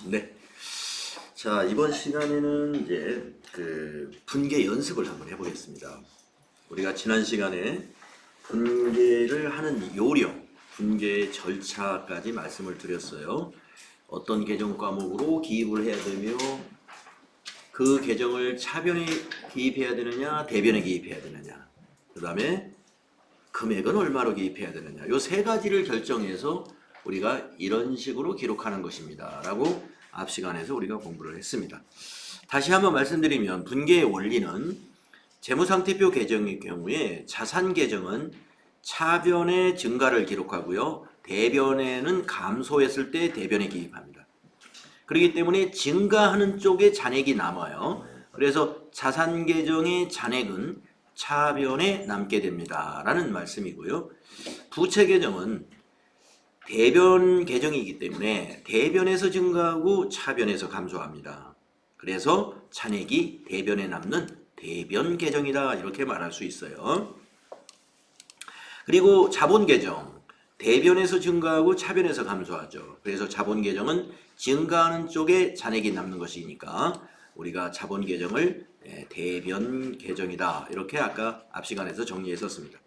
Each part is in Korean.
네. 자, 이번 시간에는 이제 분계 연습을 한번 해보겠습니다. 우리가 지난 시간에 분계를 하는 요령, 분계의 절차까지 말씀을 드렸어요. 어떤 계정 과목으로 기입을 해야 되며 그 계정을 차변에 기입해야 되느냐, 대변에 기입해야 되느냐, 그 다음에 금액은 얼마로 기입해야 되느냐, 요 세 가지를 결정해서 우리가 이런 식으로 기록하는 것입니다 라고 앞 시간에서 우리가 공부를 했습니다. 다시 한번 말씀드리면 분계의 원리는 재무상태표 계정의 경우에 자산 계정은 차변의 증가를 기록하고요, 대변에는 감소했을 때 대변에 기입합니다. 그렇기 때문에 증가하는 쪽에 잔액이 남아요. 그래서 자산 계정의 잔액은 차변에 남게 됩니다 라는 말씀이고요. 부채 계정은 대변 계정이기 때문에 대변에서 증가하고 차변에서 감소합니다. 그래서 잔액이 대변에 남는 대변 계정이다 이렇게 말할 수 있어요. 그리고 자본 계정, 대변에서 증가하고 차변에서 감소하죠. 그래서 자본 계정은 증가하는 쪽에 잔액이 남는 것이니까 우리가 자본 계정을 대변 계정이다 이렇게 아까 앞 시간에서 정리했었습니다.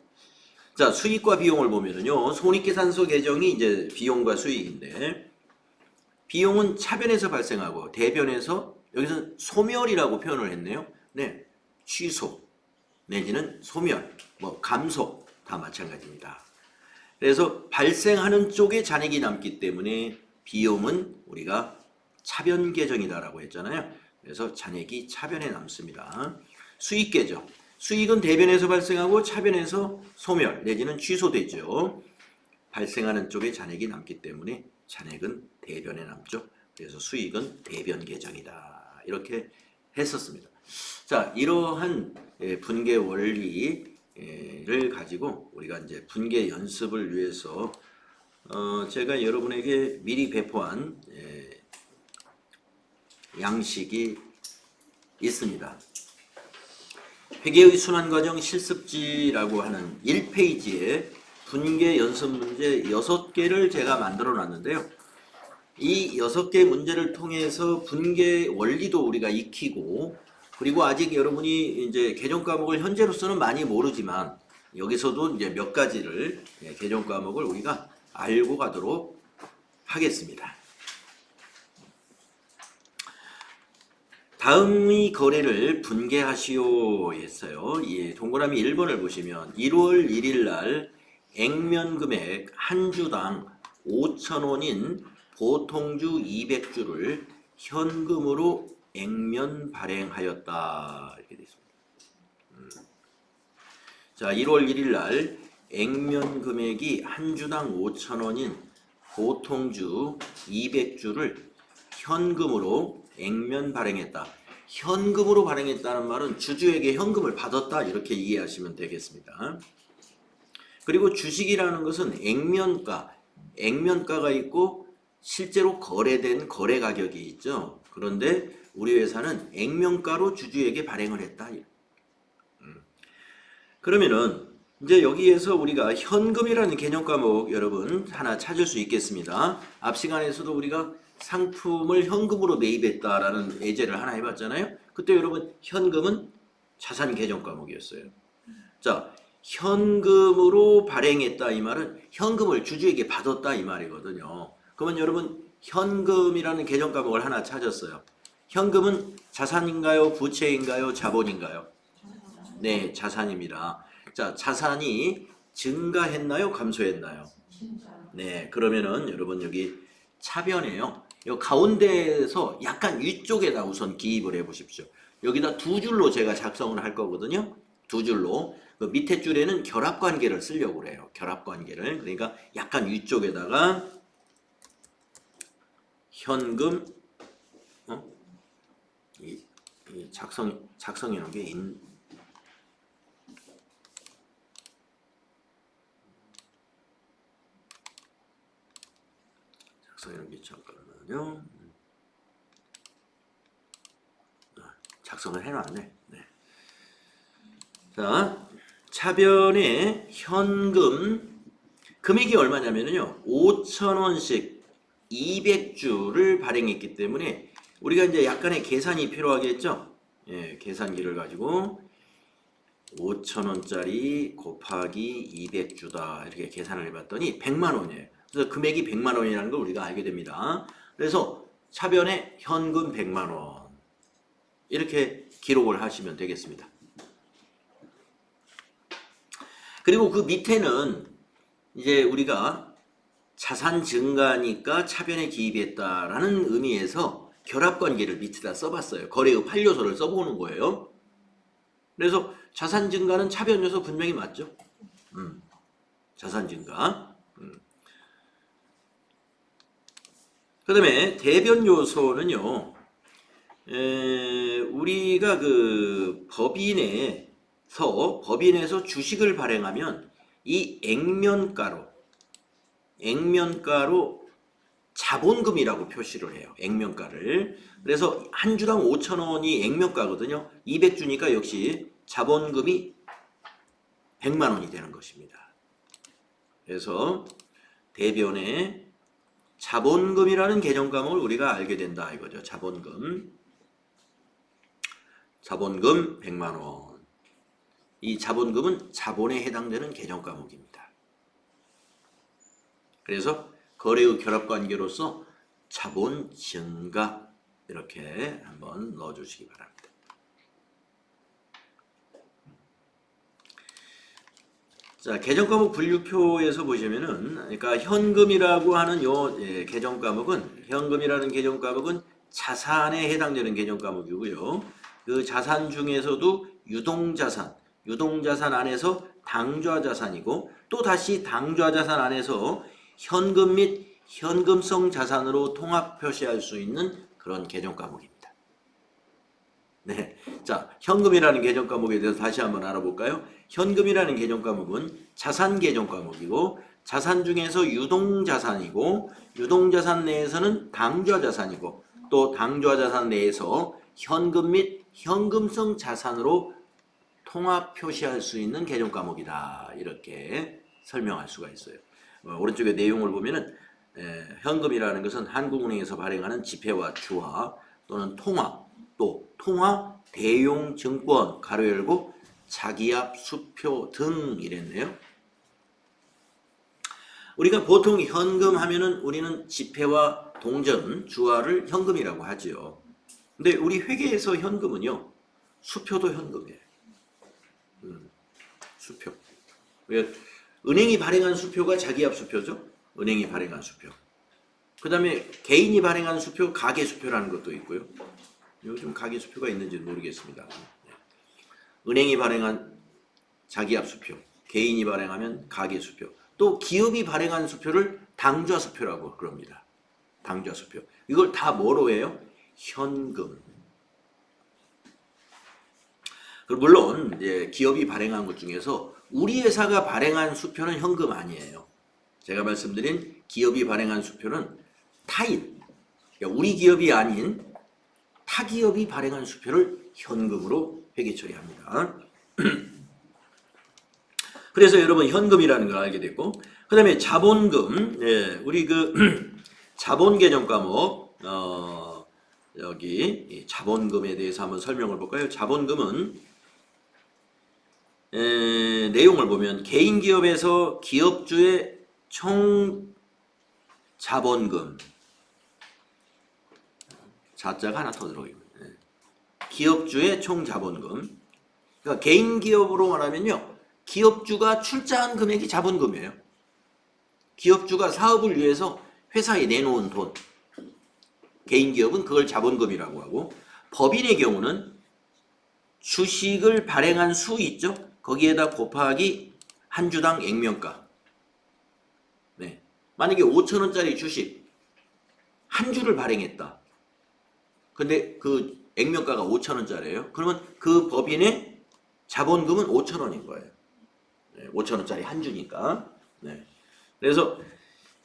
자, 수익과 비용을 보면은요, 손익계산서 계정이 이제 비용과 수익인데, 비용은 차변에서 발생하고 대변에서, 여기서 소멸이라고 표현을 했네요. 네, 취소 내지는 소멸, 뭐 감소 다 마찬가지입니다. 그래서 발생하는 쪽에 잔액이 남기 때문에 비용은 우리가 차변 계정이다라고 했잖아요. 그래서 잔액이 차변에 남습니다. 수익 계정. 수익은 대변에서 발생하고 차변에서 소멸 내지는 취소되죠. 발생하는 쪽에 잔액이 남기 때문에 잔액은 대변에 남죠. 그래서 수익은 대변 계정이다. 이렇게 했었습니다. 자, 이러한 분계 원리를 가지고 우리가 이제 분계 연습을 위해서 제가 여러분에게 미리 배포한 양식이 있습니다. 회계의 순환과정 실습지라고 하는 1페이지에 분계 연습 문제 6개를 제가 만들어 놨는데요. 이 6개 문제를 통해서 분계 원리도 우리가 익히고, 그리고 아직 여러분이 이제 계정 과목을 현재로서는 많이 모르지만 여기서도 이제 몇 가지를 계정 과목을 우리가 알고 가도록 하겠습니다. 다음의 거래를 분계하시오 했어요. 예, 동그라미 1번을 보시면 1월 1일 날 액면 금액 한 주당 5,000원인 보통주 200주를 현금으로 액면 발행하였다. 이렇게 되어 있습니다. 자, 1월 1일 날 액면 금액이 한 주당 5,000원인 보통주 200주를 현금으로 액면 발행했다. 현금으로 발행했다는 말은 주주에게 현금을 받았다 이렇게 이해하시면 되겠습니다. 그리고 주식이라는 것은 액면가가 있고 실제로 거래된 거래 가격이 있죠. 그런데 우리 회사는 액면가로 주주에게 발행을 했다. 그러면은 이제 여기에서 우리가 현금이라는 개념 과목 여러분 하나 찾을 수 있겠습니다. 앞 시간에서도 우리가 상품을 현금으로 매입했다라는 예제를 하나 해봤잖아요. 그때 여러분 현금은 자산 계정 과목이었어요. 자, 현금으로 발행했다 이 말은 현금을 주주에게 받았다 이 말이거든요. 그러면 여러분 현금이라는 계정 과목을 하나 찾았어요. 현금은 자산인가요? 부채인가요? 자본인가요? 네, 자산입니다. 자, 자산이 증가했나요? 감소했나요? 네, 그러면은 여러분 여기 차변에요. 이 가운데에서 약간 위쪽에다 우선 기입을 해 보십시오. 여기다 두 줄로 제가 작성을 할 거거든요. 두 줄로. 그 밑에 줄에는 결합관계를 쓰려고 그래요. 결합관계를. 그러니까 약간 위쪽에다가 현금, 이 작성해 놓은 게 작성해 놓은 게 잠깐만요. 작성을 해놨네. 네. 자, 차변에 현금 금액이 얼마냐면요 5,000원씩 200주를 발행했기 때문에 우리가 이제 약간의 계산이 필요하겠죠. 예, 계산기를 가지고 5,000원짜리 곱하기 200주다 이렇게 계산을 해봤더니 100만 원이에요. 그래서 금액이 100만 원이라는 걸 우리가 알게 됩니다. 그래서 차변에 현금 100만 원 이렇게 기록을 하시면 되겠습니다. 그리고 그 밑에는 이제 우리가 자산 증가니까 차변에 기입했다라는 의미에서 결합관계를 밑에다 써봤어요. 거래의 판료서를 써보는 거예요. 그래서 자산 증가는 차변 요소 분명히 맞죠? 자산 증가. 그 다음에 대변 요소는요, 우리가 그 법인에서 주식을 발행하면 이 액면가로 자본금이라고 표시를 해요. 액면가를. 그래서 한 주당 5,000원이 액면가거든요. 200주니까 역시 자본금이 100만 원이 되는 것입니다. 그래서 대변에 자본금이라는 개정 과목을 우리가 알게 된다 이거죠. 자본금 100만 원. 이 자본금은 자본에 해당되는 개정 과목입니다. 그래서 거래의 결합관계로서 자본 증가 이렇게 한번 넣어주시기 바랍니다. 자, 개정 과목 분류표에서 보시면은, 그러니까 현금이라고 하는 개정 과목은, 현금이라는 개정 과목은 자산에 해당되는 개정 과목이고요. 그 자산 중에서도 유동자산 안에서 당좌자산이고, 또 다시 당좌자산 안에서 현금 및 현금성 자산으로 통합 표시할 수 있는 그런 개정 과목입니다. 네, 자, 현금이라는 개정 과목에 대해서 다시 한번 알아볼까요? 현금이라는 개정 과목은 자산 개정 과목이고, 자산 중에서 유동자산이고, 유동자산 내에서는 당좌자산이고, 또 당좌자산 내에서 현금 및 현금성 자산으로 통합 표시할 수 있는 개정 과목이다. 이렇게 설명할 수가 있어요. 오른쪽에 내용을 보면은 현금이라는 것은 한국은행에서 발행하는 지폐와 주화 또는 또 통화 대용 증권 가로 열고 자기압 수표 등 이랬네요. 우리가 보통 현금 하면은 우리는 지폐와 동전, 주화를 현금이라고 하지요. 근데 우리 회계에서 현금은요, 수표도 현금이에요. 수표. 은행이 발행한 수표가 자기압 수표죠. 은행이 발행한 수표. 그 다음에 개인이 발행한 수표, 가계수표라는 것도 있고요. 요즘 가계수표가 있는지 모르겠습니다. 은행이 발행한 자기압 수표, 개인이 발행하면 가계수표, 또 기업이 발행한 수표를 당좌수표라고 그럽니다. 당좌수표. 이걸 다 뭐로 해요? 현금. 물론 이제 기업이 발행한 것 중에서 우리 회사가 발행한 수표는 현금 아니에요. 제가 말씀드린 기업이 발행한 수표는 타인, 그러니까 우리 기업이 아닌 타 기업이 발행한 수표를 현금으로 회계 처리합니다. 그래서 여러분 현금이라는 걸 알게 됐고, 그 다음에 자본금, 우리 자본 개정 과목, 여기 자본금에 대해서 한번 설명을 볼까요? 자본금은 내용을 보면 개인 기업에서 기업주의 총 자본금, 자자가 하나 더 들어있네요. 기업주의 총 자본금. 그러니까 개인 기업으로 말하면요, 기업주가 출자한 금액이 자본금이에요. 기업주가 사업을 위해서 회사에 내놓은 돈, 개인 기업은 그걸 자본금이라고 하고, 법인의 경우는 주식을 발행한 수 있죠. 거기에다 곱하기 한 주당 액면가. 네. 만약에 5,000원짜리 주식 한 주를 발행했다. 근데 그 액면가가 5,000원짜리예요. 그러면 그 법인의 자본금은 5,000원인 거예요. 네, 5,000원짜리 한 주니까. 네. 그래서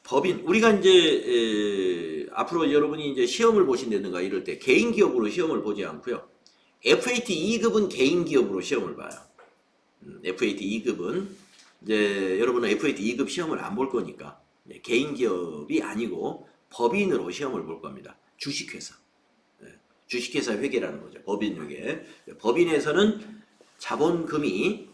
법인, 우리가 이제 앞으로 여러분이 이제 시험을 보신다든가 이럴 때 개인 기업으로 시험을 보지 않고요. FAT 2급은 개인 기업으로 시험을 봐요. FAT 2급은 이제 여러분은 FAT 2급 시험을 안 볼 거니까 개인 기업이 아니고 법인으로 시험을 볼 겁니다. 주식회사. 주식회사 회계라는 거죠. 법인 회계. 법인에서는 자본금이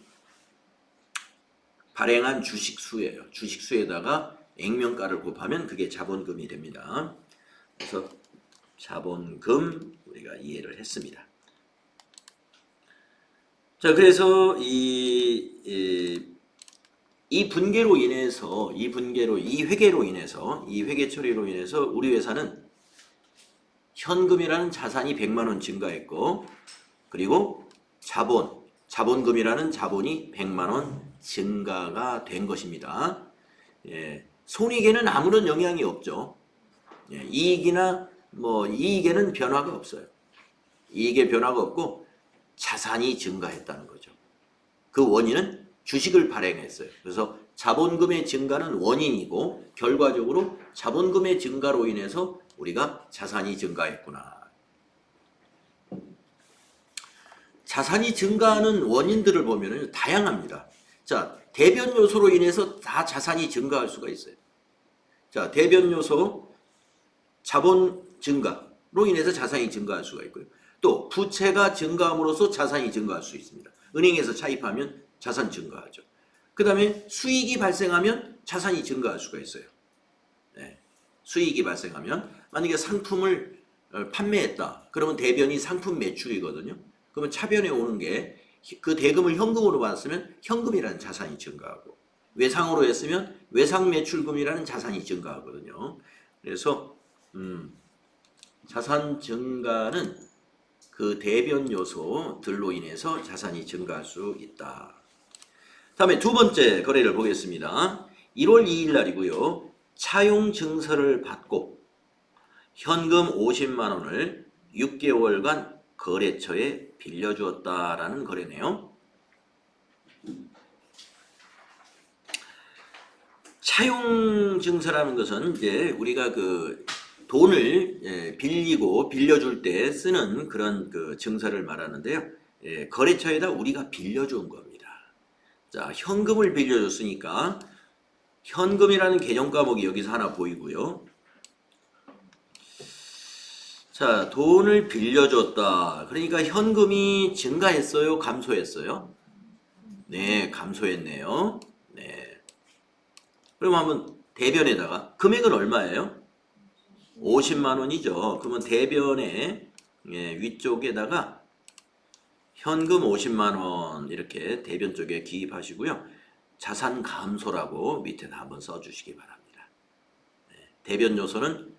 발행한 주식수예요. 주식수에다가 액면가를 곱하면 그게 자본금이 됩니다. 그래서 자본금 우리가 이해를 했습니다. 자, 그래서 이 분계로 인해서, 이 회계로 인해서, 이 회계 처리로 인해서 우리 회사는 현금이라는 자산이 100만 원 증가했고, 그리고 자본금이라는 자본이 100만 원 증가가 된 것입니다. 손익에는 아무런 영향이 없죠. 이익에는 변화가 없어요. 이익에 변화가 없고 자산이 증가했다는 거죠. 그 원인은 주식을 발행했어요. 그래서 자본금의 증가는 원인이고 결과적으로 자본금의 증가로 인해서 우리가 자산이 증가했구나. 자산이 증가하는 원인들을 보면 다양합니다. 자, 대변 요소로 인해서 다 자산이 증가할 수가 있어요. 자, 대변 요소 자본 증가로 인해서 자산이 증가할 수가 있고요. 또 부채가 증가함으로써 자산이 증가할 수 있습니다. 은행에서 차입하면 자산 증가하죠. 그 다음에 수익이 발생하면 자산이 증가할 수가 있어요. 수익이 발생하면 만약에 상품을 판매했다. 그러면 대변이 상품 매출이거든요. 그러면 차변에 오는 게 그 대금을 현금으로 받았으면 현금이라는 자산이 증가하고 외상으로 했으면 외상 매출금이라는 자산이 증가하거든요. 그래서 자산 증가는 그 대변 요소들로 인해서 자산이 증가할 수 있다. 다음에 두 번째 거래를 보겠습니다. 1월 2일 날이고요. 차용 증서를 받고 현금 50만 원을 6개월간 거래처에 빌려주었다라는 거래네요. 차용 증서라는 것은 이제 우리가 그 돈을 빌리고 빌려줄 때 쓰는 그런 그 증서를 말하는데요. 거래처에다 우리가 빌려준 겁니다. 자, 현금을 빌려줬으니까 현금이라는 개정 과목이 여기서 하나 보이고요. 자, 돈을 빌려줬다. 그러니까 현금이 증가했어요? 감소했어요? 네, 감소했네요. 네. 그럼 한번 대변에다가 금액은 얼마예요? 50만 원이죠. 그러면 대변에 위쪽에다가 현금 50만 원 이렇게 대변 쪽에 기입하시고요. 자산 감소라고 밑에다 한번 써주시기 바랍니다. 대변 요소는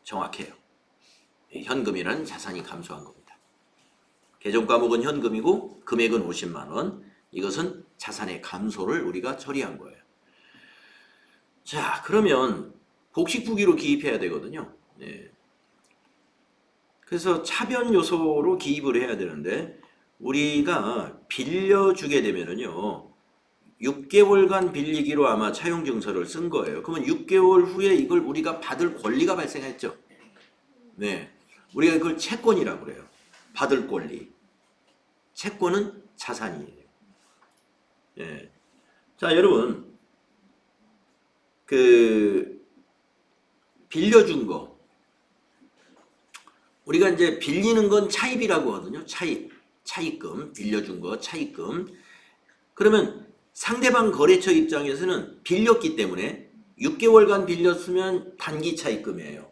정확해요. 현금이라는 자산이 감소한 겁니다. 개정 과목은 현금이고 금액은 50만 원. 이것은 자산의 감소를 우리가 처리한 거예요. 자, 그러면 복식부기로 기입해야 되거든요. 그래서 차변 요소로 기입을 해야 되는데 우리가 빌려주게 되면은요. 6개월간 빌리기로 아마 차용증서를 쓴 거예요. 그러면 6개월 후에 이걸 우리가 받을 권리가 발생했죠. 네. 우리가 그걸 채권이라고 그래요. 받을 권리. 채권은 자산이에요. 예. 자, 여러분. 빌려준 거. 우리가 이제 빌리는 건 차입이라고 하거든요. 차입금. 빌려준 거, 차입금. 그러면 상대방 거래처 입장에서는 빌렸기 때문에 6개월간 빌렸으면 단기 차입금이에요.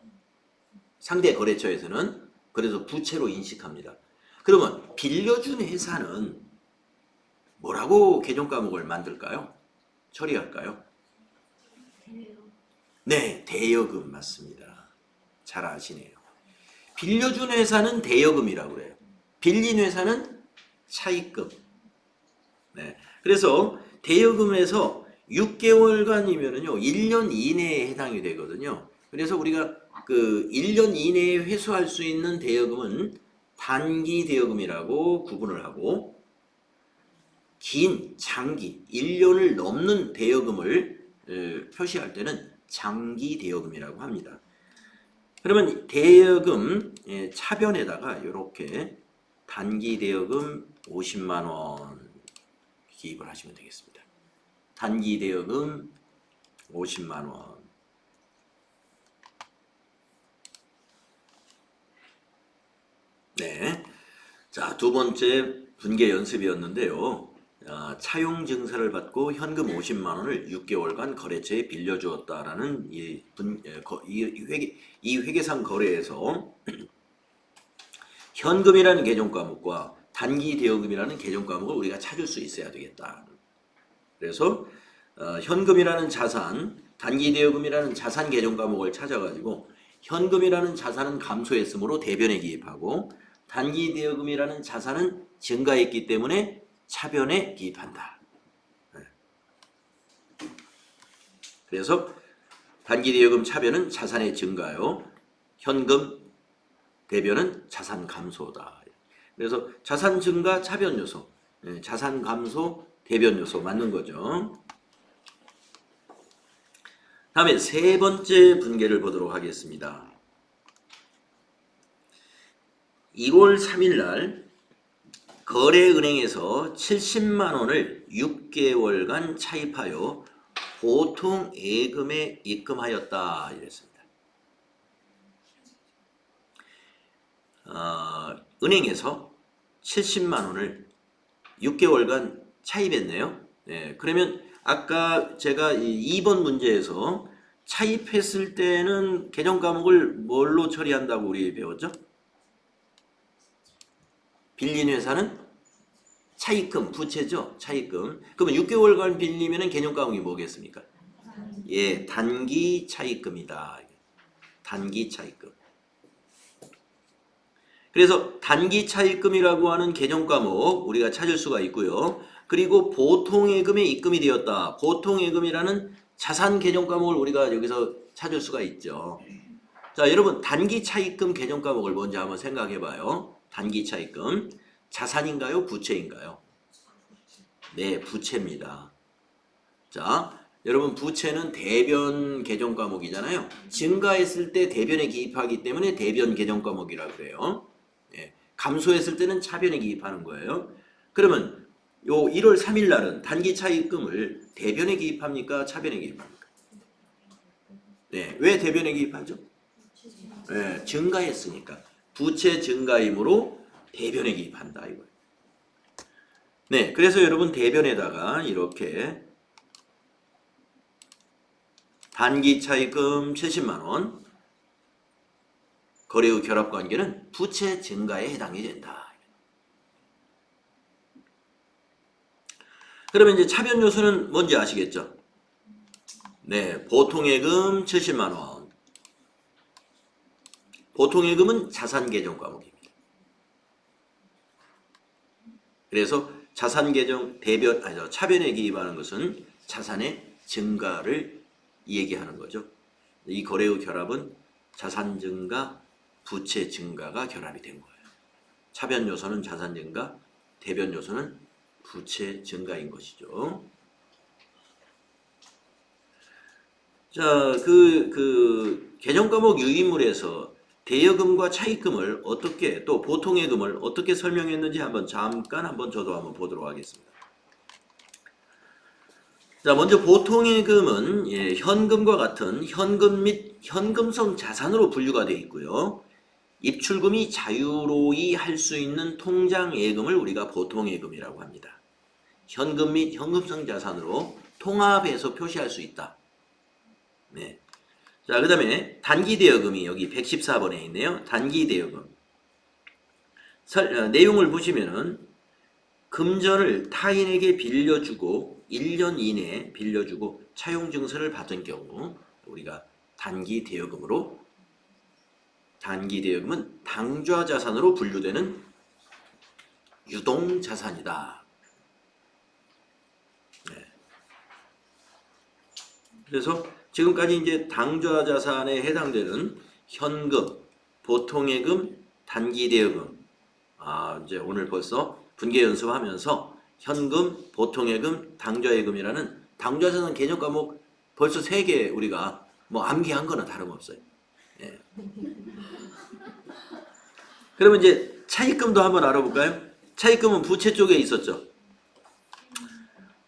상대 거래처에서는. 그래서 부채로 인식합니다. 그러면 빌려준 회사는 뭐라고 개정 과목을 만들까요? 처리할까요? 네, 대여금 맞습니다. 잘 아시네요. 빌려준 회사는 대여금이라고 그래요. 빌린 회사는 차입금. 네, 그래서 대여금에서 6개월간이면은요, 1년 이내에 해당이 되거든요. 그래서 우리가 그 1년 이내에 회수할 수 있는 대여금은 단기 대여금이라고 구분을 하고 긴, 장기, 1년을 넘는 대여금을 표시할 때는 장기 대여금이라고 합니다. 그러면 대여금 차변에다가 이렇게 단기 대여금 50만 원 기입을 하시면 되겠습니다. 단기 대여금 50만 원. 네. 자, 두 번째 분계 연습이었는데요. 차용 증서를 받고 현금 50만 원을 6개월간 거래처에 빌려주었다라는 이 회계상 거래에서 현금이라는 계정 과목과 단기 대여금이라는 계정 과목을 우리가 찾을 수 있어야 되겠다. 그래서 현금이라는 자산, 단기 대여금이라는 자산 계정 과목을 찾아가지고 현금이라는 자산은 감소했으므로 대변에 기입하고 단기 대여금이라는 자산은 증가했기 때문에 차변에 기입한다. 그래서 단기 대여금 차변은 차산의 증가요. 현금 대변은 자산 감소다. 그래서 자산 증가 차변 요소, 자산 감소 대변 요소 맞는 거죠. 다음에 세 번째 분계를 보도록 하겠습니다. 1월 3일 날 거래은행에서 70만 원을 6개월간 차입하여 보통 예금에 입금하였다 이랬습니다. 은행에서 70만 원을 6개월간 차입했네요. 네, 그러면 아까 제가 2번 문제에서 차입했을 때는 계정 과목을 뭘로 처리한다고 우리 배웠죠? 빌린 회사는 차입금, 부채죠. 차입금. 그러면 6개월간 빌리면 개념 과목이 뭐겠습니까? 예, 단기 차입금이다. 단기 차입금. 그래서 단기 차입금이라고 하는 개념 과목 우리가 찾을 수가 있고요. 그리고 보통예금에 입금이 되었다. 보통예금이라는 자산 개념 과목을 우리가 여기서 찾을 수가 있죠. 자, 여러분 단기 차입금 개념 과목을 먼저 한번 생각해 봐요. 단기 차입금. 자산인가요? 부채인가요? 네, 부채입니다. 자, 여러분 부채는 대변 개정 과목이잖아요. 증가했을 때 대변에 기입하기 때문에 대변 개정 과목이라고 그래요. 네, 감소했을 때는 차변에 기입하는 거예요. 그러면 요 1월 3일 날은 단기 차입금을 대변에 기입합니까? 차변에 기입합니까? 네, 왜 대변에 기입하죠? 네, 증가했으니까. 부채 증가이므로 대변에 기입한다 이거예요. 네, 그래서 여러분 대변에다가 이렇게 단기 차입금 70만 원 거래 후 결합 관계는 부채 증가에 해당이 된다. 그러면 이제 차변 요소는 뭔지 아시겠죠? 네, 보통예금 70만 원. 보통예금은 자산 계정 과목입니다. 그래서 자산 계정 대변 차변에 기입하는 것은 자산의 증가를 얘기하는 거죠. 이 거래 후 결합은 자산 증가, 부채 증가가 결합이 된 거예요. 차변 요소는 자산 증가, 대변 요소는 부채 증가인 것이죠. 자, 개정 과목 유의물에서 대여금과 차입금을 어떻게 또 보통예금을 어떻게 설명했는지 잠깐 저도 한번 보도록 하겠습니다. 자, 먼저 보통예금은 현금과 같은 현금 및 현금성 자산으로 분류가 되어 있고요. 입출금이 자유로이 할 수 있는 통장예금을 우리가 보통예금이라고 합니다. 현금 및 현금성 자산으로 통합해서 표시할 수 있다. 네. 자, 그 다음에 단기대여금이 여기 114번에 있네요. 단기대여금. 내용을 보시면은 금전을 타인에게 빌려주고 1년 이내에 빌려주고 차용증서를 받은 경우 우리가 단기대여금은 당좌자산으로 분류되는 유동자산이다. 네. 그래서 지금까지 이제 당좌자산에 해당되는 현금, 보통예금, 단기대여금. 이제 오늘 벌써 분계 연습하면서 현금, 보통예금, 당좌예금이라는 당좌자산 개념 과목 벌써 3개 우리가 뭐 암기한 거나 다름없어요. 예. 그러면 이제 차입금도 한번 알아볼까요? 차입금은 부채 쪽에 있었죠.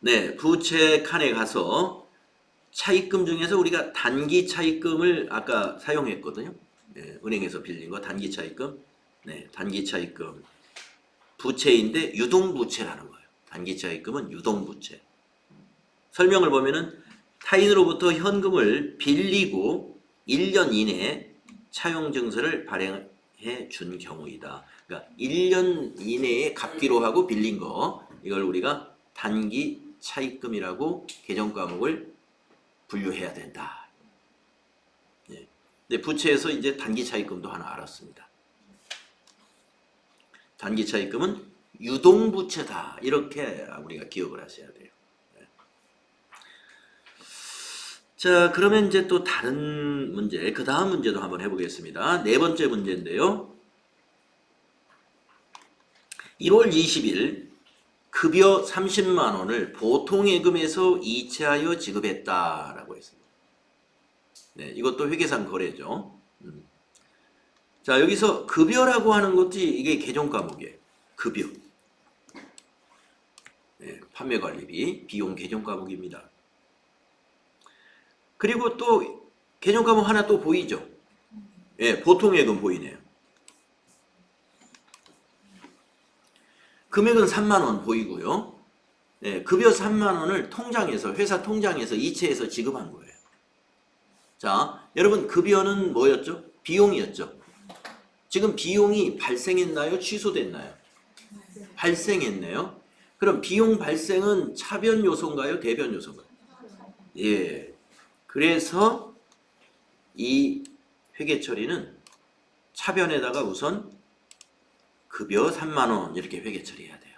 네, 부채 칸에 가서 차입금 중에서 우리가 단기 차입금을 아까 사용했거든요. 네, 은행에서 빌린 거 단기 차입금. 네, 단기 차입금. 부채인데 유동부채라는 거예요. 단기 차입금은 유동부채. 설명을 보면은 타인으로부터 현금을 빌리고 1년 이내에 차용증서를 발행해 준 경우이다. 그러니까 1년 이내에 갚기로 하고 빌린 거, 이걸 우리가 단기 차입금이라고 개정과목을 분류해야 된다. 예. 근데 부채에서 이제 단기 차입금도 하나 알았습니다. 단기 차입금은 유동부채다. 이렇게 우리가 기억을 하셔야 돼요. 자, 그러면 이제 또 다른 문제, 그 다음 문제도 한번 해보겠습니다. 네 번째 문제인데요. 1월 20일 급여 30만 원을 보통예금에서 이체하여 지급했다라고 했습니다. 네, 이것도 회계상 거래죠. 자, 여기서 급여라고 하는 것이 이게 개정과목이에요. 급여. 네, 판매관리비, 비용 개정과목입니다. 그리고 또 개정과목 하나 또 보이죠? 예, 보통예금 보이네요. 금액은 3만 원 보이고요. 예, 급여 3만 원을 통장에서, 회사 통장에서 이체해서 지급한 거예요. 자, 여러분 급여는 뭐였죠? 비용이었죠. 지금 비용이 발생했나요? 취소됐나요? 발생했네요. 그럼 비용 발생은 차변 요소인가요? 대변 요소인가요? 예. 그래서 이 회계 처리는 차변에다가 우선 급여 3만 원 이렇게 회계 처리해야 돼요.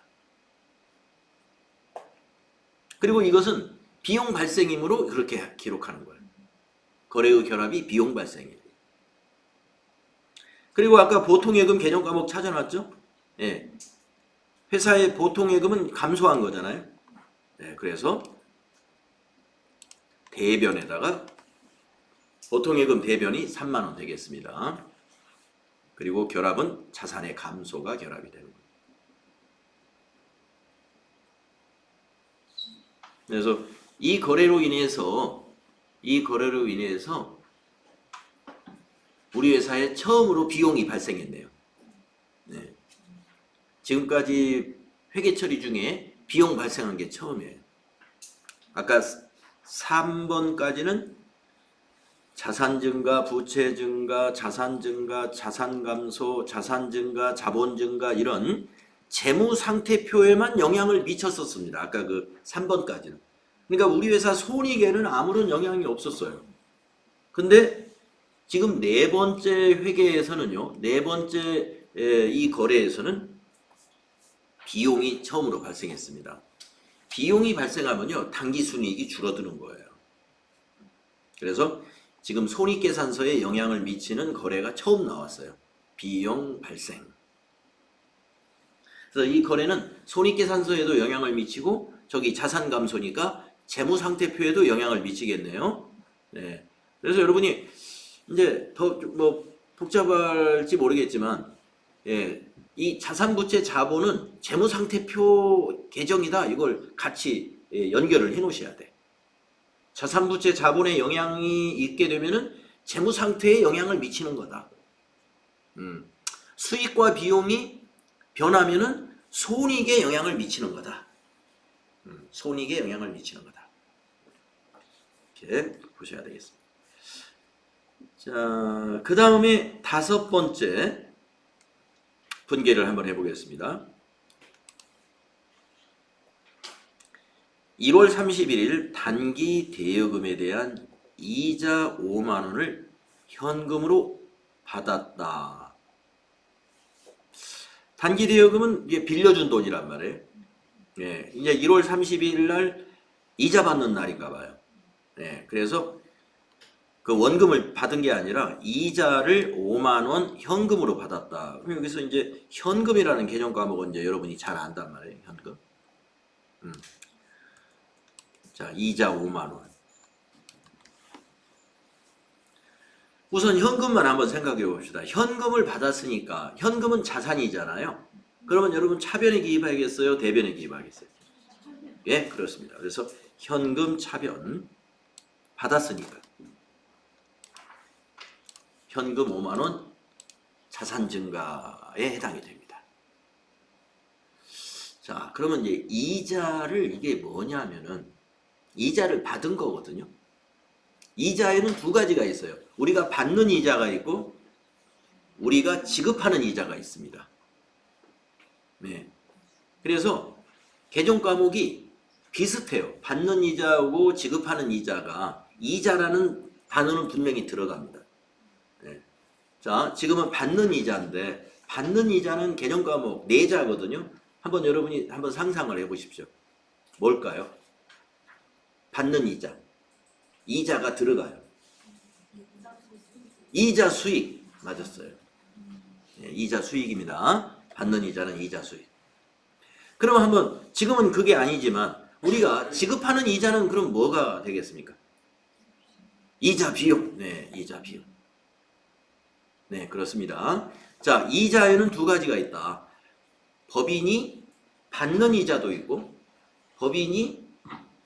그리고 이것은 비용 발생이므로 그렇게 기록하는 거예요. 거래의 결합이 비용 발생이에요. 그리고 아까 보통예금 개정 과목 찾아놨죠? 예. 회사의 보통예금은 감소한 거잖아요. 예. 그래서 대변에다가 보통예금 대변이 3만 원 되겠습니다. 그리고 결합은 자산의 감소가 결합이 되는 거예요. 그래서 이 거래로 인해서 우리 회사에 처음으로 비용이 발생했네요. 네. 지금까지 회계 처리 중에 비용 발생한 게 처음이에요. 아까 3번까지는 자산 증가, 부채 증가, 자산 증가, 자산 감소, 자산 증가, 자본 증가 이런 재무 상태표에만 영향을 미쳤었습니다. 아까 그 3번까지는. 그러니까 우리 회사 손익에는 아무런 영향이 없었어요. 근데 지금 네 번째 회계에서는요. 네 번째 이 거래에서는 비용이 처음으로 발생했습니다. 비용이 발생하면요. 당기순이익이 줄어드는 거예요. 그래서 지금 손익계산서에 영향을 미치는 거래가 처음 나왔어요. 비용 발생. 그래서 이 거래는 손익계산서에도 영향을 미치고 저기 자산 감소니까 재무상태표에도 영향을 미치겠네요. 네. 그래서 여러분이 이제 더 뭐 복잡할지 모르겠지만 예, 이 자산부채 자본은 재무상태표 계정이다. 이걸 같이 연결을 해 놓으셔야 돼. 자산부채 자본에 영향이 있게 되면은 재무상태에 영향을 미치는 거다. 수익과 비용이 변하면은 손익에 영향을 미치는 거다. 손익에 영향을 미치는 거다. 이렇게 보셔야 되겠습니다. 자, 그 다음에 다섯 번째 분계를 한번 해보겠습니다. 1월 31일 단기 대여금에 대한 이자 5만 원을 현금으로 받았다. 단기 대여금은 이게 빌려준 돈이란 말이에요. 예, 이제 1월 30일 날 이자 받는 날인가 봐요. 예, 그래서 그 원금을 받은 게 아니라 이자를 5만 원 현금으로 받았다. 그럼 여기서 이제 현금이라는 개정 과목은 이제 여러분이 잘 안단 말이에요. 현금. 자, 이자 5만 원. 우선 현금만 한번 생각해 봅시다. 현금을 받았으니까 현금은 자산이잖아요. 그러면 여러분 차변에 기입하겠어요? 대변에 기입하겠어요? 예, 그렇습니다. 그래서 현금 차변 받았으니까 현금 5만 원 자산 증가에 해당이 됩니다. 자, 그러면 이제 이자를 이게 뭐냐면은 이자를 받은 거거든요. 이자에는 두 가지가 있어요. 우리가 받는 이자가 있고 우리가 지급하는 이자가 있습니다. 네. 그래서 개정 과목이 비슷해요. 받는 이자하고 지급하는 이자가 이자라는 단어는 분명히 들어갑니다. 네. 자, 지금은 받는 이자인데 받는 이자는 개정 과목 4자거든요. 한번 여러분이 한번 상상을 해보십시오. 뭘까요? 받는 이자. 이자가 들어가요. 이자 수익. 맞았어요. 네, 이자 수익입니다. 받는 이자는 이자 수익. 그럼 한번 지금은 그게 아니지만 우리가 지급하는 이자는 그럼 뭐가 되겠습니까? 이자 비용. 네, 이자 비용. 네, 그렇습니다. 자, 이자에는 두 가지가 있다. 법인이 받는 이자도 있고 법인이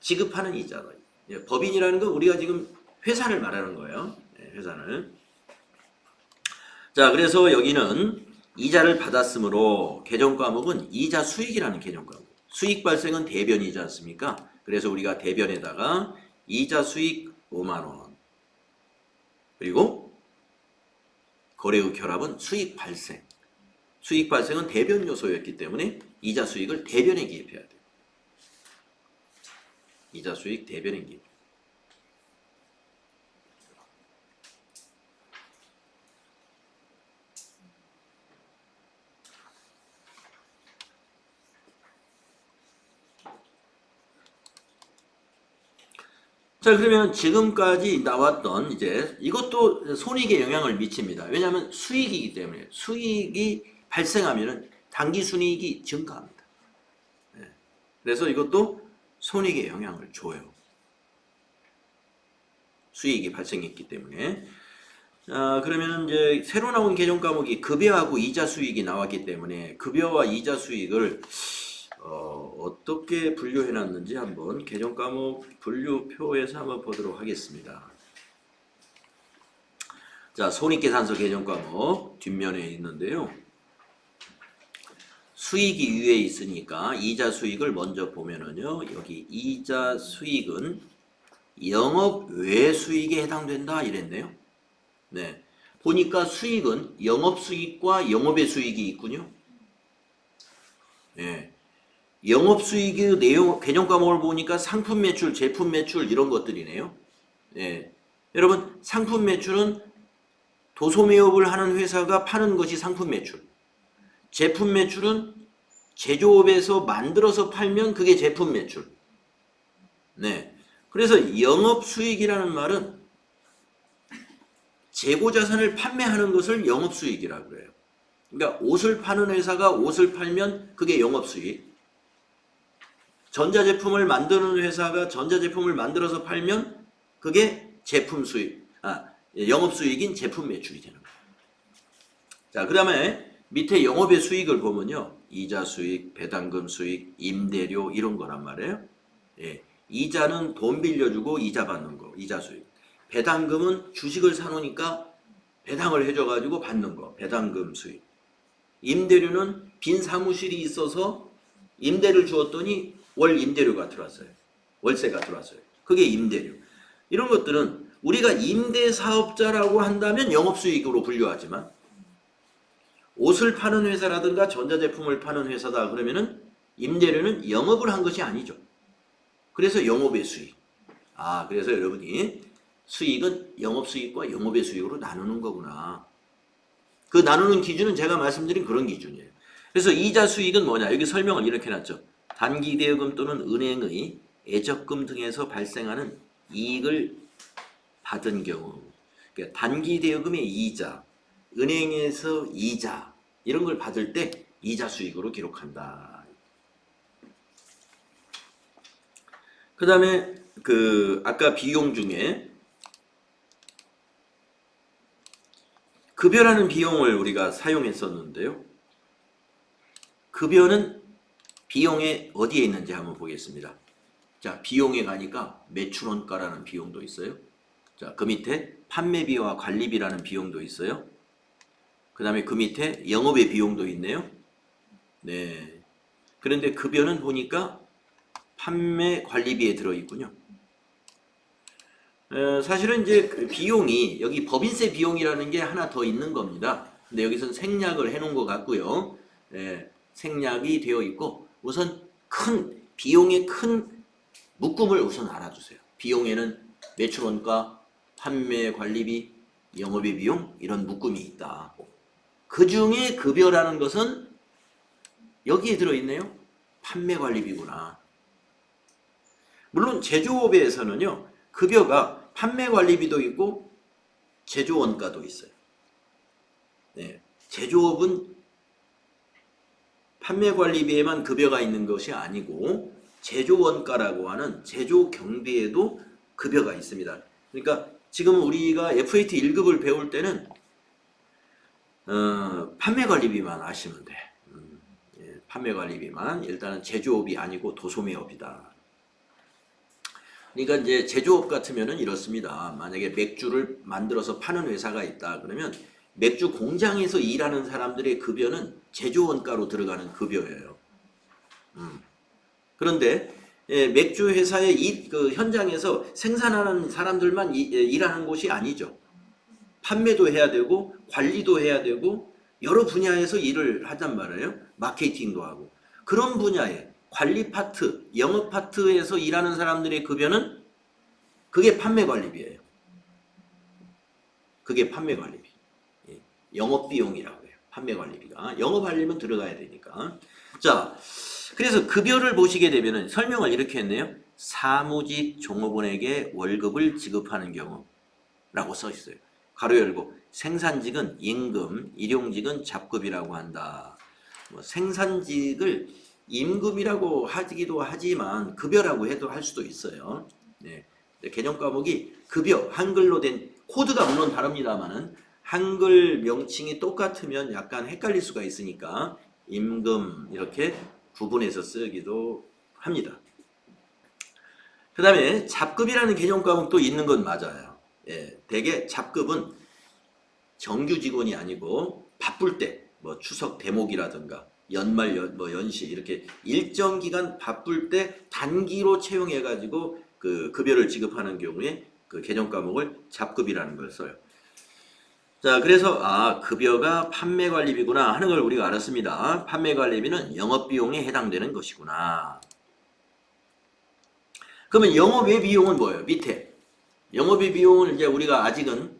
지급하는 이자도 있고. 예, 법인이라는 건 우리가 지금 회사를 말하는 거예요. 네, 회사를. 자, 그래서 여기는 이자를 받았으므로 개정 과목은 이자 수익이라는 개정 과목. 수익 발생은 대변이지 않습니까? 그래서 우리가 대변에다가 이자 수익 5만 원. 그리고 거래의 결합은 수익 발생. 수익 발생은 대변 요소였기 때문에 이자 수익을 대변에 기입해야 돼요. 이자 수익 대변에 기입. 자, 그러면 지금까지 나왔던 이제 이것도 손익에 영향을 미칩니다. 왜냐하면 수익이기 때문에 수익이 발생하면은 당기 순이익이 증가합니다. 네. 그래서 이것도 손익에 영향을 줘요. 수익이 발생했기 때문에. 자, 그러면 이제 새로 나온 개정 과목이 급여하고 이자 수익이 나왔기 때문에 급여와 이자 수익을 어떻게 분류해 놨는지 한번 개정 과목 분류표에서 한번 보도록 하겠습니다. 자, 손익계산서 개정 과목 뒷면에 있는데요. 수익이 위에 있으니까 이자 수익을 먼저 보면은요. 여기 이자 수익은 영업 외 수익에 해당된다 이랬네요. 네. 보니까 수익은 영업 수익과 영업의 수익이 있군요. 네. 영업수익의 내용, 개정 과목을 보니까 상품 매출, 제품 매출 이런 것들이네요. 예. 여러분, 상품 매출은 도소매업을 하는 회사가 파는 것이 상품 매출. 제품 매출은 제조업에서 만들어서 팔면 그게 제품 매출. 네. 그래서 영업수익이라는 말은 재고자산을 판매하는 것을 영업수익이라고 해요. 그러니까 옷을 파는 회사가 옷을 팔면 그게 영업수익. 전자제품을 만드는 회사가 전자제품을 만들어서 팔면 그게 제품 수익, 영업수익인 제품 매출이 되는 거예요. 자, 그 다음에 밑에 영업의 수익을 보면요. 이자 수익, 배당금 수익, 임대료 이런 거란 말이에요. 예, 이자는 돈 빌려주고 이자 받는 거, 이자 수익. 배당금은 주식을 사놓으니까 배당을 해줘가지고 받는 거, 배당금 수익. 임대료는 빈 사무실이 있어서 임대를 주었더니 월 임대료가 들어왔어요. 월세가 들어왔어요. 그게 임대료. 이런 것들은 우리가 임대사업자라고 한다면 영업수익으로 분류하지만 옷을 파는 회사라든가 전자제품을 파는 회사다 그러면은 임대료는 영업을 한 것이 아니죠. 그래서 영업의 수익. 그래서 여러분이 수익은 영업수익과 영업의 수익으로 나누는 거구나. 그 나누는 기준은 제가 말씀드린 그런 기준이에요. 그래서 이자 수익은 뭐냐? 여기 설명을 이렇게 해놨죠. 단기대여금 또는 은행의 애적금 등에서 발생하는 이익을 받은 경우, 그러니까 단기대여금의 이자, 은행에서 이자 이런 걸 받을 때 이자 수익으로 기록한다. 그 다음에 아까 비용 중에 급여라는 비용을 우리가 사용했었는데요. 급여는 비용에 어디에 있는지 한번 보겠습니다. 자, 비용에 가니까 매출원가라는 비용도 있어요. 자, 그 밑에 판매비와 관리비라는 비용도 있어요. 그 그 다음에 그 밑에 영업의 비용도 있네요. 네. 그런데 급여는 보니까 판매 관리비에 들어있군요. 사실은 이제 그 비용이 여기 법인세 비용이라는 게 하나 더 있는 겁니다. 근데 여기서는 생략을 해놓은 것 같고요. 생략이 되어 있고 우선 큰 비용의 큰 묶음을 우선 알아주세요. 비용에는 매출원가, 판매 관리비, 영업의 비용 이런 묶음이 있다. 그 중에 급여라는 것은 여기에 들어있네요. 판매 관리비구나. 물론 제조업에서는요. 급여가 판매 관리비도 있고 제조 원가도 있어요. 네, 제조업은 판매 관리비에만 급여가 있는 것이 아니고 제조 원가라고 하는 제조 경비에도 급여가 있습니다. 그러니까 지금 우리가 FAT 1급을 배울 때는 판매 관리비만 아시면 돼. 판매 관리비만. 일단은 제조업이 아니고 도소매업이다. 그러니까 이제 제조업 같으면은 이렇습니다. 만약에 맥주를 만들어서 파는 회사가 있다 그러면 맥주 공장에서 일하는 사람들의 급여는 제조 원가로 들어가는 급여예요. 그런데 맥주 회사의 그 현장에서 생산하는 사람들만 일하는 곳이 아니죠. 판매도 해야 되고 관리도 해야 되고 여러 분야에서 일을 하단 말이에요. 마케팅도 하고. 그런 분야에 관리 파트, 영업 파트에서 일하는 사람들의 급여는 그게 판매 관리비예요. 그게 판매 관리비. 영업 비용이라고 해요. 판매 관리비가. 영업하려면 들어가야 되니까. 자, 그래서 급여를 보시게 되면은 설명을 이렇게 했네요. 사무직 종업원에게 월급을 지급하는 경우라고 써 있어요. 가로 열고 생산직은 임금, 일용직은 잡급이라고 한다. 생산직을 임금이라고 하기도 하지만 급여라고 해도 할 수도 있어요. 네. 개념 과목이 급여, 한글로 된 코드가 물론 다릅니다만은 한글 명칭이 똑같으면 약간 헷갈릴 수가 있으니까 임금 이렇게 구분해서 쓰기도 합니다. 그 다음에 잡급이라는 개념 과목도 있는 건 맞아요. 대개 잡급은 정규 직원이 아니고 바쁠 때, 뭐 추석 대목이라든가 연말 연시 이렇게 일정 기간 바쁠 때 단기로 채용해가지고 그 급여를 지급하는 경우에 그 개념 과목을 잡급이라는 걸 써요. 자, 그래서 급여가 판매 관리비구나 하는 걸 우리가 알았습니다. 판매 관리비는 영업 비용에 해당되는 것이구나. 그러면 영업외 비용은 뭐예요? 밑에 영업외 비용을 이제 우리가 아직은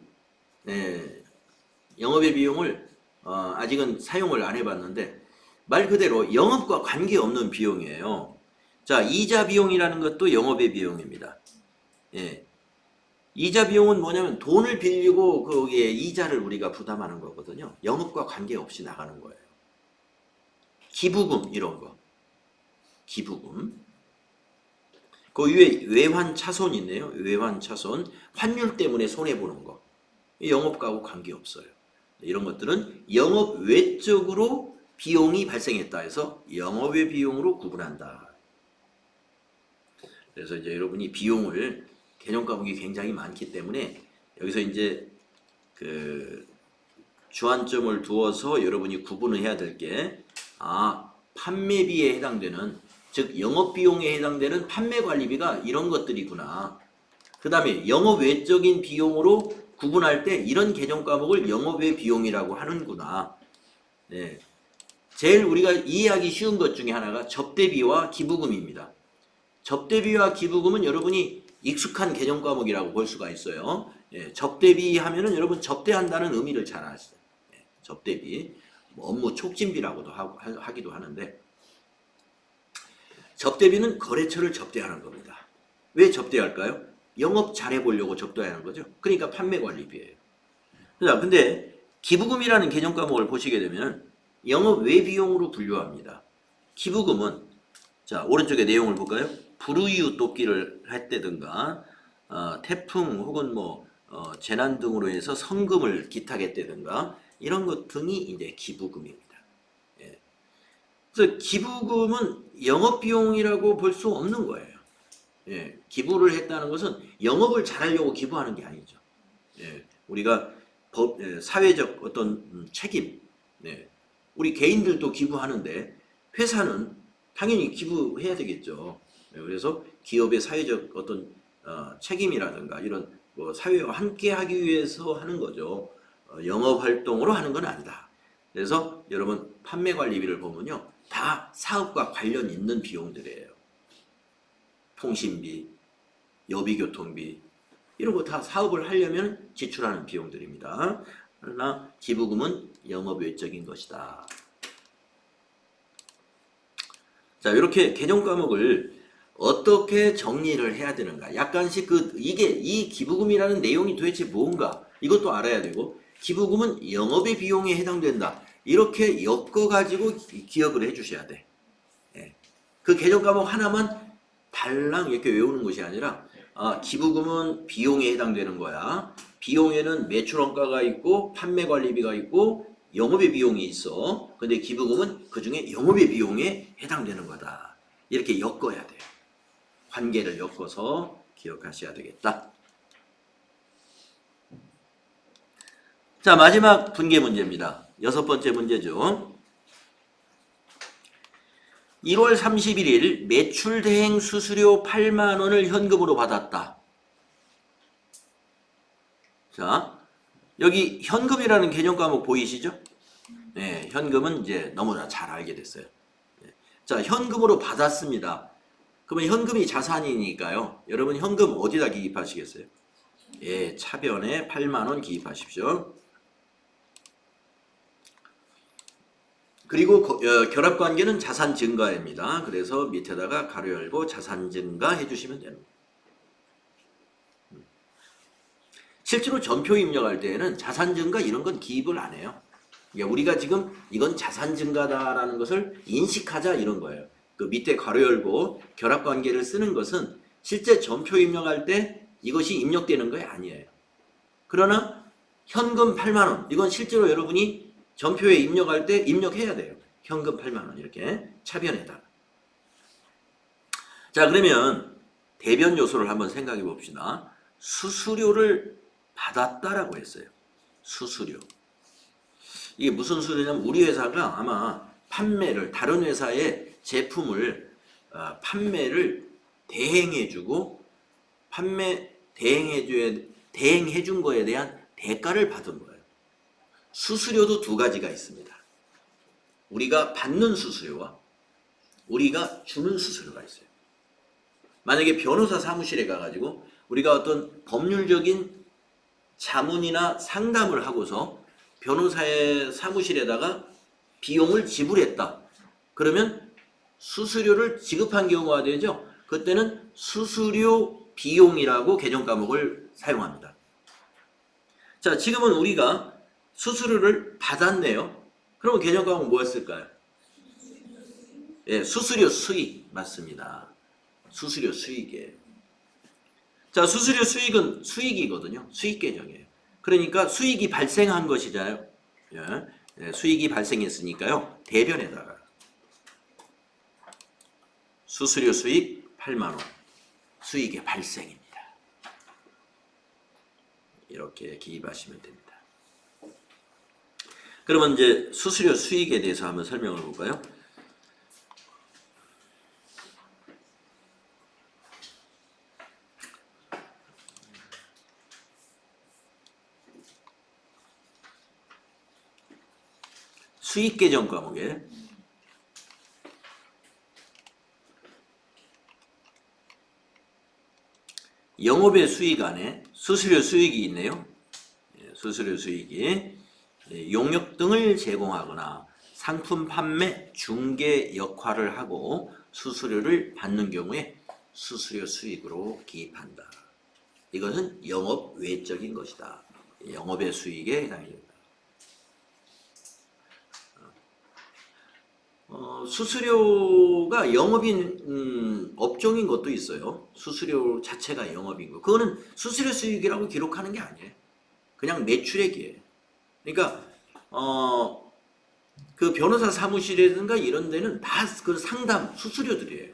영업외 비용을 아직은 사용을 안 해봤는데 말 그대로 영업과 관계없는 비용이에요. 자, 이자 비용이라는 것도 영업외 비용입니다. 이자 비용은 뭐냐면 돈을 빌리고 거기에 이자를 우리가 부담하는 거거든요. 영업과 관계없이 나가는 거예요. 기부금 이런 거. 기부금. 그 위에 외환차손 있네요. 외환차손. 환율 때문에 손해보는 거. 영업과하고 관계없어요. 이런 것들은 영업 외적으로 비용이 발생했다 해서 영업외 비용으로 구분한다. 그래서 이제 여러분이 비용을 개념 과목이 굉장히 많기 때문에 여기서 이제 그 주안점을 두어서 여러분이 구분을 해야 될 게 판매비에 해당되는 즉 영업비용에 해당되는 판매관리비가 이런 것들이구나. 그 다음에 영업외적인 비용으로 구분할 때 이런 개념 과목을 영업외 비용이라고 하는구나. 제일 우리가 이해하기 쉬운 것 중에 하나가 접대비와 기부금입니다. 접대비와 기부금은 여러분이 익숙한 개념 과목이라고 볼 수가 있어요. 접대비 하면은 여러분 접대한다는 의미를 잘 아시죠. 접대비, 업무 촉진비라고도 하기도 하는데 접대비는 거래처를 접대하는 겁니다. 왜 접대할까요? 영업 잘해보려고 접대하는 거죠. 그러니까 판매관리비예요. 자, 근데 기부금이라는 개념 과목을 보시게 되면 영업 외 비용으로 분류합니다. 기부금은 자 오른쪽에 내용을 볼까요? 불우이웃 돕기를 했다든가 태풍 혹은 재난 등으로 해서 성금을 기탁했다든가 이런 것 등이 이제 기부금입니다. 그래서 기부금은 영업비용이라고 볼 수 없는 거예요. 기부를 했다는 것은 영업을 잘하려고 기부하는 게 아니죠. 우리가 사회적 어떤 책임. 네. 우리 개인들도 기부하는데 회사는 당연히 기부해야 되겠죠. 네, 그래서 기업의 사회적 어떤 책임이라든가 이런 뭐 사회와 함께 하기 위해서 하는 거죠. 영업 활동으로 하는 건 아니다. 그래서 여러분 판매 관리비를 보면요. 다 사업과 관련 있는 비용들이에요. 통신비, 여비교통비 이런 거 다 사업을 하려면 지출하는 비용들입니다. 그러나 기부금은 영업 외적인 것이다. 자, 이렇게 개정 과목을 어떻게 정리를 해야 되는가? 약간씩 이 기부금이라는 내용이 도대체 뭔가? 이것도 알아야 되고, 기부금은 영업의 비용에 해당된다. 이렇게 엮어가지고 기억을 해주셔야 돼. 예. 그 개정 과목 하나만 달랑 이렇게 외우는 것이 아니라, 기부금은 비용에 해당되는 거야. 비용에는 매출원가가 있고, 판매 관리비가 있고, 영업의 비용이 있어. 근데 기부금은 그 중에 영업의 비용에 해당되는 거다. 이렇게 엮어야 돼요. 관계를 엮어서 기억하셔야 되겠다. 자, 마지막 분계 문제입니다. 6번째 문제죠. 1월 31일 매출 대행 수수료 8만 원을 현금으로 받았다. 자, 여기 현금이라는 개념 과목 보이시죠? 네, 현금은 이제 너무나 잘 알게 됐어요. 네. 자, 현금으로 받았습니다. 그러면 현금이 자산이니까요. 여러분 현금 어디다 기입하시겠어요? 예, 차변에 8만 원 기입하십시오. 그리고 결합관계는 자산 증가입니다. 그래서 밑에다가 가로 열고 자산 증가 해주시면 됩니다. 실제로 전표 입력할 때에는 자산 증가 이런 건 기입을 안 해요. 우리가 지금 이건 자산 증가다라는 것을 인식하자 이런 거예요. 그 밑에 가로 열고 결합관계를 쓰는 것은 실제 전표 입력할 때 이것이 입력되는 거 아니에요. 그러나 현금 8만 원 이건 실제로 여러분이 전표에 입력할 때 입력해야 돼요. 현금 8만 원 이렇게 차변에다가. 자, 그러면 대변 요소를 한번 생각해 봅시다. 수수료를 받았다라고 했어요. 수수료. 이게 무슨 수수료냐면 우리 회사가 아마 판매를 다른 회사의 제품을 판매를 대행해주고 대행해준 거에 대한 대가를 받은 거예요. 수수료도 두 가지가 있습니다. 우리가 받는 수수료와 우리가 주는 수수료가 있어요. 만약에 변호사 사무실에 가가지고 우리가 어떤 법률적인 자문이나 상담을 하고서 변호사의 사무실에다가 비용을 지불했다. 그러면 수수료를 지급한 경우가 되죠. 그때는 수수료 비용이라고 개정 과목을 사용합니다. 자, 지금은 우리가 수수료를 받았네요. 그러면 개정 과목 뭐였을까요? 예, 수수료 수익 맞습니다. 수수료 수익이에요. 자, 수수료 수익은 수익이거든요. 수익 계정이에요. 그러니까 수익이 발생한 것이잖아요. 예, 수익이 발생했으니까요. 대변에다가 수수료 수익 8만 원. 수익의 발생입니다. 이렇게 기입하시면 됩니다. 그러면 이제 수수료 수익에 대해서 한번 설명을 볼까요? 수익 계정 과목에 영업의 수익 안에 수수료 수익이 있네요. 수수료 수익이 용역 등을 제공하거나 상품 판매 중개 역할을 하고 수수료를 받는 경우에 수수료 수익으로 기입한다. 이것은 영업 외적인 것이다. 영업의 수익에 해당이 됩니다. 수수료가 영업인 업종인 것도 있어요. 수수료 자체가 영업인 거. 그거는 수수료 수익이라고 기록하는 게 아니에요. 그냥 매출액이에요. 그러니까 그 변호사 사무실이라든가 이런 데는 다 그 상담 수수료들이에요.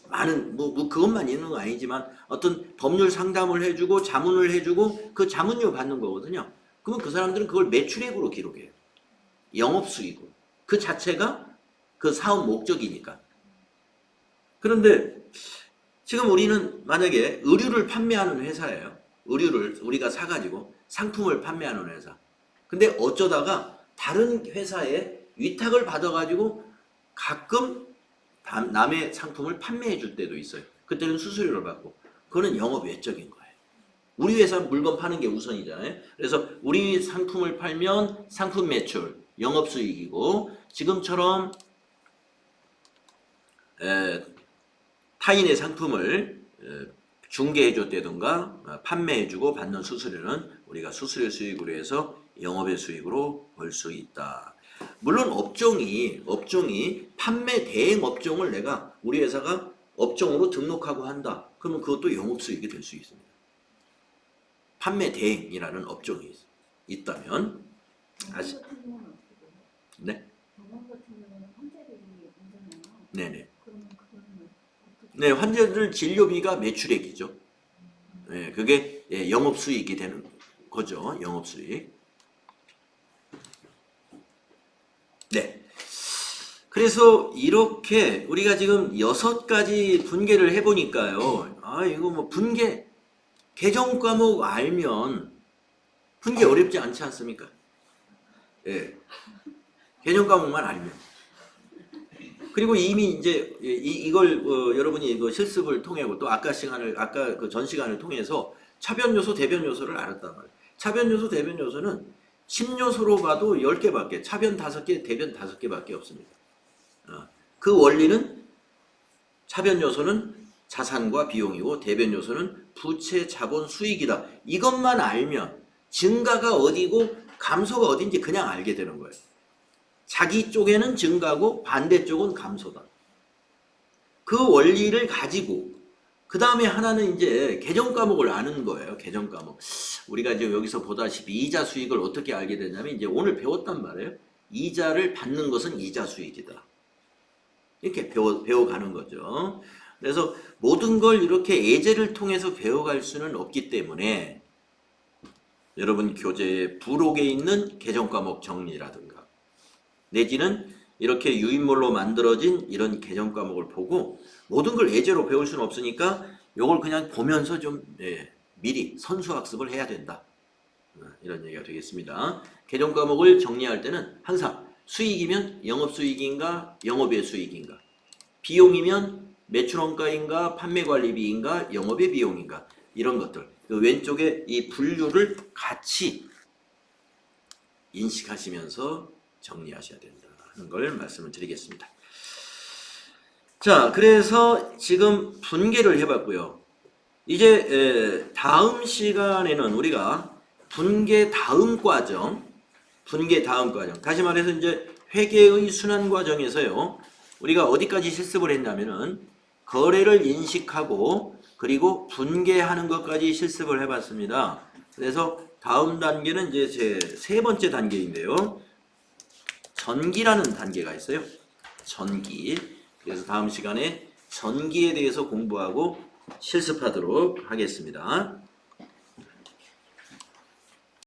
많은 그것만 있는 건 아니지만 어떤 법률 상담을 해주고 자문을 해주고 그 자문료 받는 거거든요. 그러면 그 사람들은 그걸 매출액으로 기록해요. 영업수익으로. 그 자체가 그 사업 목적이니까. 그런데 지금 우리는 만약에 의류를 판매하는 회사예요. 의류를 우리가 사가지고 상품을 판매하는 회사. 근데 어쩌다가 다른 회사에 위탁을 받아가지고 가끔 남의 상품을 판매해 줄 때도 있어요. 그때는 수수료를 받고. 그거는 영업 외적인 거예요. 우리 회사 물건 파는 게 우선이잖아요. 그래서 우리 상품을 팔면 상품 매출, 영업수익이고 지금처럼 타인의 상품을 중개해줬다든가 판매해주고 받는 수수료는 우리가 수수료 수익으로 해서 영업의 수익으로 벌 수 있다. 물론 업종이 판매 대행 업종을 내가 우리 회사가 업종으로 등록하고 한다. 그러면 그것도 영업수익이 될 수 있습니다. 판매 대행이라는 업종이 있다면 네? 네네. 네, 환자들 진료비가 매출액이죠. 네, 그게 영업수익이 되는 거죠. 영업수익. 네. 그래서 이렇게 우리가 지금 6가지 분계를 해보니까요. 아, 이거 뭐 분계, 개정 과목 알면 분계 어렵지 않지 않습니까? 예. 개정 과목만 알면. 그리고 이미 이제 이걸 여러분이 이거 실습을 통하고 또 아까 그 전 시간을 통해서 차변 요소, 대변 요소를 알았단 말이에요. 차변 요소, 대변 요소는 10요소로 봐도 10개밖에, 차변 5개, 대변 5개밖에 없습니다. 그 원리는 차변 요소는 자산과 비용이고 대변 요소는 부채, 자본, 수익이다. 이것만 알면 증가가 어디고 감소가 어딘지 그냥 알게 되는 거예요. 자기 쪽에는 증가고 반대쪽은 감소다. 그 원리를 가지고 그 다음에 하나는 이제 개정 과목을 아는 거예요. 개정 과목. 우리가 이제 여기서 보다시피 이자 수익을 어떻게 알게 되냐면 이제 오늘 배웠단 말이에요. 이자를 받는 것은 이자 수익이다. 이렇게 배워가는 거죠. 그래서 모든 걸 이렇게 예제를 통해서 배워갈 수는 없기 때문에 여러분 교재에 부록에 있는 개정 과목 정리라든가 내지는 이렇게 유인물로 만들어진 이런 개정 과목을 보고 모든 걸 예제로 배울 수는 없으니까 이걸 그냥 보면서 좀 미리 선수학습을 해야 된다. 이런 얘기가 되겠습니다. 개정 과목을 정리할 때는 항상 수익이면 영업수익인가 영업의 수익인가, 비용이면 매출원가인가 판매관리비인가 영업의 비용인가, 이런 것들 그 왼쪽에 이 분류를 같이 인식하시면서 정리하셔야 된다는 걸 말씀을 드리겠습니다. 자, 그래서 지금 분계를 해봤고요. 이제 다음 시간에는 우리가 분계 다음 과정, 다시 말해서 이제 회계의 순환 과정에서요, 우리가 어디까지 실습을 했냐면은 거래를 인식하고 그리고 분계하는 것까지 실습을 해봤습니다. 그래서 다음 단계는 이제 제 3번째 단계인데요. 전기라는 단계가 있어요. 전기. 그래서 다음 시간에 전기에 대해서 공부하고 실습하도록 하겠습니다.